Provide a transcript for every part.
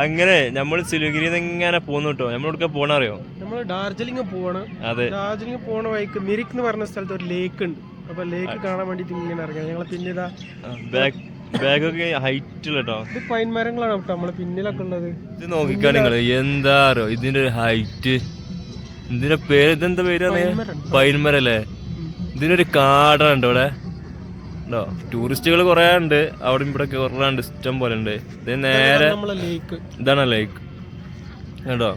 അങ്ങനെ നമ്മൾ സിലിഗുരിയിൽ നിന്ന് ഇങ്ങനെ പോന്നു കേട്ടോ. നമ്മളെവിടേക്കാ പോണ അറിയോ? നമ്മൾ ഡാർജിലിംഗ് പോവാണ്. അതെ, ഡാർജിലിംഗ് പോണ വഴിക്ക് മിരിക് എന്ന് പറഞ്ഞ സ്ഥലത്ത് ഒരു ലേക്ക് ഉണ്ട്. അപ്പൊ ലേക്ക് കാണാൻ വേണ്ടിട്ട് ഇങ്ങനെ ഇറങ്ങാം. ഞങ്ങളെ പിന്നിതാ ബാഗൊക്കെ ഹൈറ്റ് കേട്ടോ. ഇത് പൈൻ മരങ്ങളാണ് കേട്ടോ നമ്മളെ പിന്നിലൊക്കെ ഉള്ളത്. ഇത് നോക്കിക്കാ നിങ്ങള്, എന്താ ഇതിന്റെ ഒരു ഹൈറ്റ്. ഇതിന്റെ പേര് ഇതെന്താ പേരാണ്? പൈൻമരല്ലേ. ഇതിനൊരു കാടാണ് കേട്ടോ ഇവിടെ. ഉണ്ടോ? ടൂറിസ്റ്റുകൾ കുറെ ഉണ്ട് അവിടെ ഇവിടെ കുറെ ഉണ്ട്, ഇഷ്ടം പോലെ ഉണ്ട്. ഇത് നേരെ ഇതാണ് ലേക്ക് കേട്ടോ.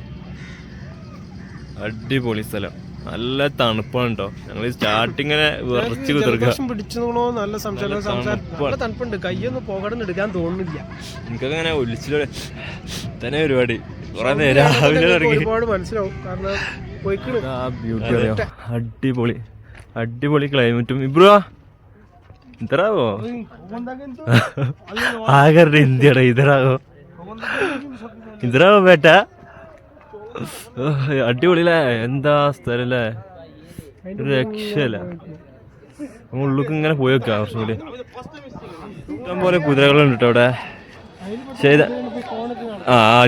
അടിപൊളി സ്ഥലം, നല്ല തണുപ്പാണ് കേട്ടോ. ഞങ്ങൾ സ്റ്റാർട്ടിങ്ങനെ വിറച്ച് കുതിർക്കാം. തണുപ്പുണ്ട്, കയ്യൊന്നും പോകണം എടുക്കാൻ തോന്നുന്നില്ല. എനിക്കൊക്കെ അങ്ങനെ ഒലിച്ചിലൂടെ തന്നെ പരിപാടി കുറെ നേരം രാവിലെ ഒരുപാട് മനസ്സിലാവും. കാരണം ബ്യൂട്ടി അറിയോ, അടിപൊളി അടിപൊളി ക്ലൈമറ്റും. ഇബ്രോ ഇതറാവോ ആകെ ഇന്ത്യയുടെ ഇതറാവോ ഇതറാവോ ബേട്ട. അടിപൊളിയല്ലേ, എന്താ സ്ഥലല്ലേ, ഒരു രക്ഷയല്ല. നമ്മൾ ഉള്ളിലേക്ക് ഇങ്ങനെ പോയി വെക്കാം. കുറച്ചും കൂടി ഇഷ്ടം പോലെ കുതിരകളുണ്ട് കേട്ടോ അവിടെ. ശരി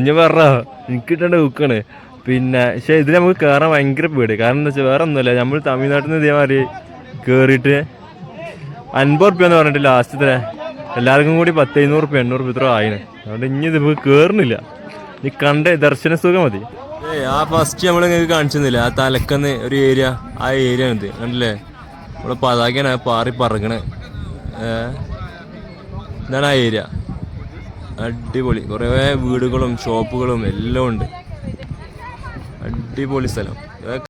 ഞാൻ പറഞ്ഞോ, എനിക്ക് കിട്ടേണ്ട ബുക്കാണ്. പിന്നെ പക്ഷെ ഇതിൽ നമുക്ക് കയറാൻ ഭയങ്കര പേടി. കാരണം എന്താ വെച്ചാൽ വേറെ ഒന്നുമില്ല, നമ്മൾ തമിഴ്നാട്ടിൽ നിന്ന് ഇതേമാതിരി കയറിയിട്ട് 50 റുപ്യ എന്ന് പറഞ്ഞിട്ട് ലാസ്റ്റത്തെ എല്ലാവർക്കും കൂടി 10-500 റുപ്യ 800 റുപ്യ ഇത്ര ആയിന്. അതുകൊണ്ട് ഇനി ഇത് കയറുന്നില്ല, നീ കണ്ട ദർശന സുഖം മതി. ആ ഫസ്റ്റ് നമ്മൾ നിങ്ങൾക്ക് കാണിച്ചിരുന്നില്ല, ആ തലക്കന്ന് ഒരു ഏരിയ, ആ ഏരിയ ആണ് ഇത് കണ്ടില്ലേ. ഇവിടെ പതാകയാണ് പാറി പറക്കണേ. ഇതാണ് ആ ഏരിയ. അടിപൊളി കുറേ വീടുകളും ഷോപ്പുകളും എല്ലാം ഉണ്ട്. അടിപൊളി സ്ഥലം.